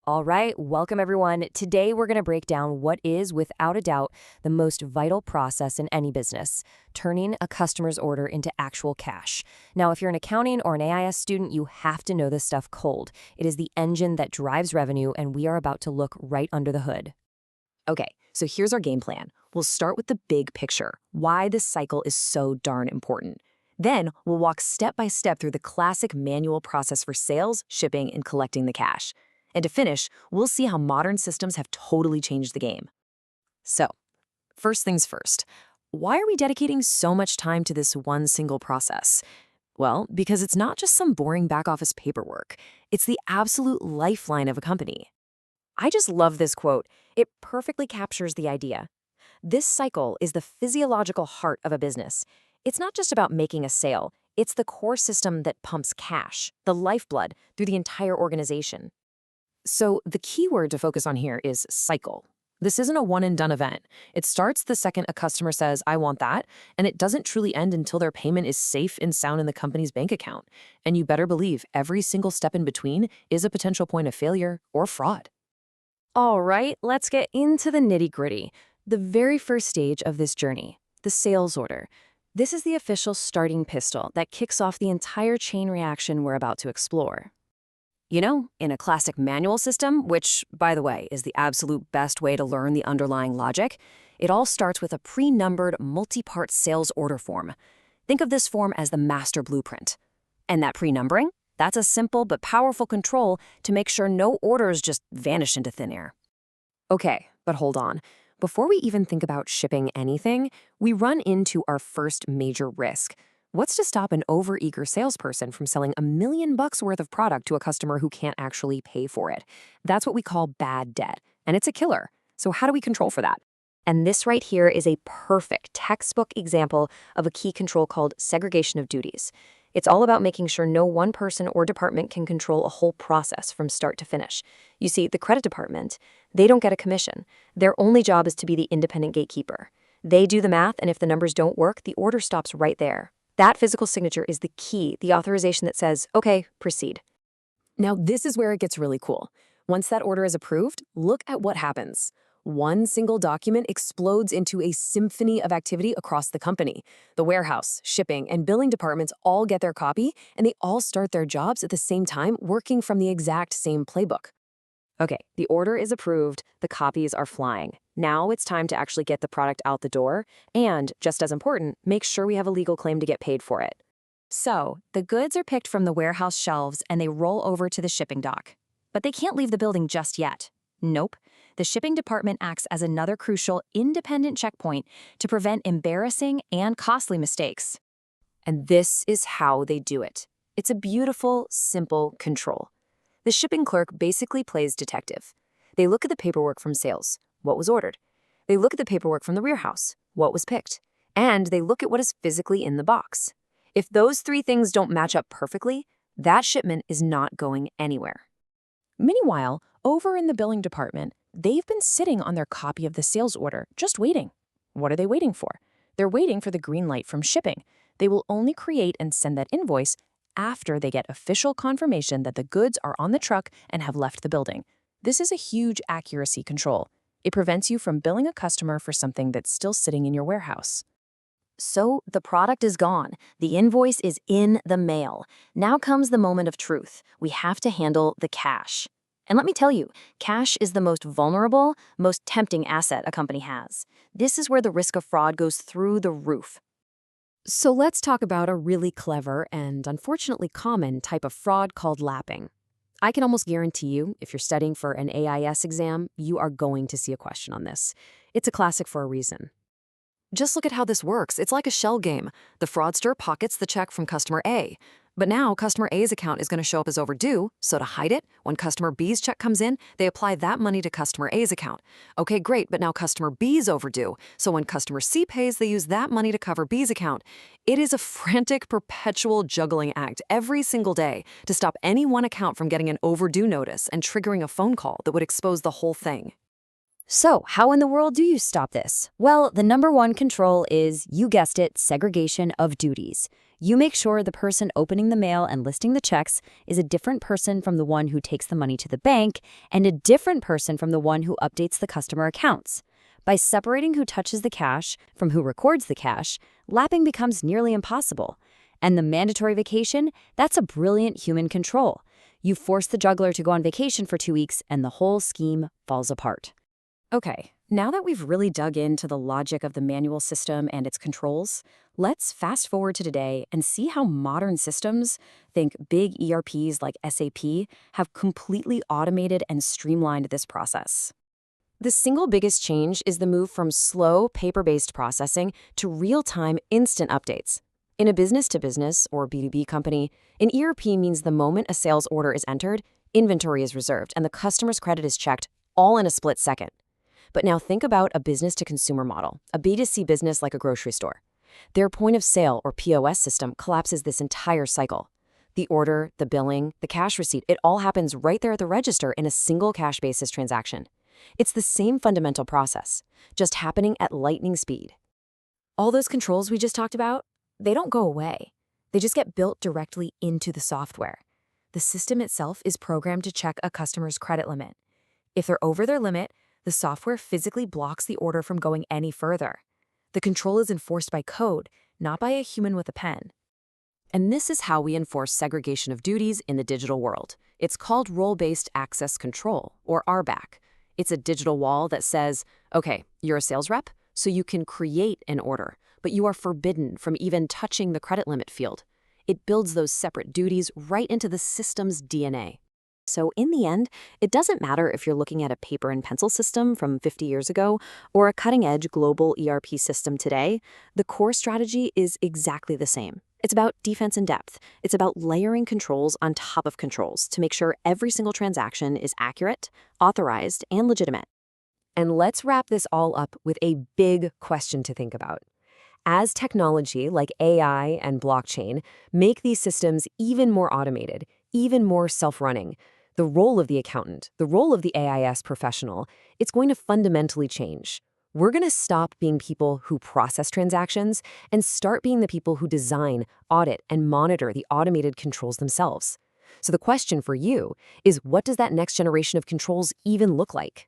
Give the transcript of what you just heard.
All right, welcome everyone. Today we're going to break down what is, without a doubt, the most vital process in any business, turning a customer's order into actual cash. Now, if you're an accounting or an AIS student, you have to know this stuff cold. It is the engine that drives revenue, and we are about to look right under the hood. Okay, so here's our game plan. We'll start with the big picture, why this cycle is so darn important. Then we'll walk step by step through the classic manual process for sales, shipping, and collecting the cash. And to finish, we'll see how modern systems have totally changed the game. So, first things first, why are we dedicating so much time to this one single process? Well, because it's not just some boring back office paperwork. It's the absolute lifeline of a company. I just love this quote. It perfectly captures the idea. This cycle is the physiological heart of a business. It's not just about making a sale. It's the core system that pumps cash, the lifeblood, through the entire organization. So the key word to focus on here is cycle. This isn't a one-and-done event. It starts the second a customer says, I want that, and it doesn't truly end until their payment is safe and sound in the company's bank account. And you better believe every single step in between is a potential point of failure or fraud. All right, let's get into the nitty-gritty. The very first stage of this journey, the sales order. This is the official starting pistol that kicks off the entire chain reaction we're about to explore. You know, in a classic manual system, which, by the way, is the absolute best way to learn the underlying logic, it all starts with a pre-numbered multi-part sales order form. Think of this form as the master blueprint. And that pre-numbering? That's a simple but powerful control to make sure no orders just vanish into thin air. Okay, but hold on. Before we even think about shipping anything, we run into our first major risk. What's to stop an overeager salesperson from selling $1 million worth of product to a customer who can't actually pay for it? That's what we call bad debt, and it's a killer. So how do we control for that? And this right here is a perfect textbook example of a key control called segregation of duties. It's all about making sure no one person or department can control a whole process from start to finish. You see, the credit department, they don't get a commission. Their only job is to be the independent gatekeeper. They do the math, and if the numbers don't work, the order stops right there. That physical signature is the key, the authorization that says, okay, proceed. Now, this is where it gets really cool. Once that order is approved, look at what happens. One single document explodes into a symphony of activity across the company. The warehouse, shipping, and billing departments all get their copy, and they all start their jobs at the same time, working from the exact same playbook. Okay, the order is approved, the copies are flying. Now it's time to actually get the product out the door, and, just as important, make sure we have a legal claim to get paid for it. So, the goods are picked from the warehouse shelves and they roll over to the shipping dock. But they can't leave the building just yet. Nope. The shipping department acts as another crucial, independent checkpoint to prevent embarrassing and costly mistakes. And this is how they do it. It's a beautiful, simple control. The shipping clerk basically plays detective. They look at the paperwork from sales, what was ordered. They look at the paperwork from the warehouse, what was picked. And they look at what is physically in the box. If those three things don't match up perfectly, that shipment is not going anywhere. Meanwhile, over in the billing department, they've been sitting on their copy of the sales order, just waiting. What are they waiting for? They're waiting for the green light from shipping. They will only create and send that invoice after they get official confirmation that the goods are on the truck and have left the building. This is a huge accuracy control. It prevents you from billing a customer for something that's still sitting in your warehouse. So the product is gone. The invoice is in the mail. Now comes the moment of truth. We have to handle the cash. And let me tell you, cash is the most vulnerable, most tempting asset a company has. This is where the risk of fraud goes through the roof. So let's talk about a really clever and unfortunately common type of fraud called lapping. I can almost guarantee you, if you're studying for an AIS exam, you are going to see a question on this. It's a classic for a reason. Just look at how this works. It's like a shell game. The fraudster pockets the check from customer A. But now customer A's account is going to show up as overdue, so to hide it, when customer B's check comes in, they apply that money to customer A's account. Okay, great, but now customer B's overdue, so when customer C pays, they use that money to cover B's account. It is a frantic, perpetual juggling act every single day to stop any one account from getting an overdue notice and triggering a phone call that would expose the whole thing. So, how in the world do you stop this? Well, the number one control is, you guessed it, segregation of duties. You make sure the person opening the mail and listing the checks is a different person from the one who takes the money to the bank and a different person from the one who updates the customer accounts. By separating who touches the cash from who records the cash, lapping becomes nearly impossible. And the mandatory vacation, that's a brilliant human control. You force the juggler to go on vacation for 2 weeks and the whole scheme falls apart. Okay, now that we've really dug into the logic of the manual system and its controls, let's fast forward to today and see how modern systems, think big ERPs like SAP, have completely automated and streamlined this process. The single biggest change is the move from slow, paper-based processing to real-time, instant updates. In a business-to-business or B2B company, an ERP means the moment a sales order is entered, inventory is reserved, and the customer's credit is checked, all in a split second. But now think about a business-to-consumer model, a B2C business like a grocery store. Their point of sale or POS system collapses this entire cycle. The order, the billing, the cash receipt, it all happens right there at the register in a single cash basis transaction. It's the same fundamental process, just happening at lightning speed. All those controls we just talked about, they don't go away. They just get built directly into the software. The system itself is programmed to check a customer's credit limit. If they're over their limit, the software physically blocks the order from going any further. The control is enforced by code, not by a human with a pen. And this is how we enforce segregation of duties in the digital world. It's called Role-Based Access Control, or RBAC. It's a digital wall that says, okay, you're a sales rep, so you can create an order, but you are forbidden from even touching the credit limit field. It builds those separate duties right into the system's DNA. So in the end, it doesn't matter if you're looking at a paper and pencil system from 50 years ago or a cutting-edge global ERP system today, the core strategy is exactly the same. It's about defense in depth. It's about layering controls on top of controls to make sure every single transaction is accurate, authorized, and legitimate. And let's wrap this all up with a big question to think about. As technology like AI and blockchain make these systems even more automated, even more self-running, the role of the accountant, the role of the AIS professional, it's going to fundamentally change. We're going to stop being people who process transactions and start being the people who design, audit, and monitor the automated controls themselves. So the question for you is, what does that next generation of controls even look like?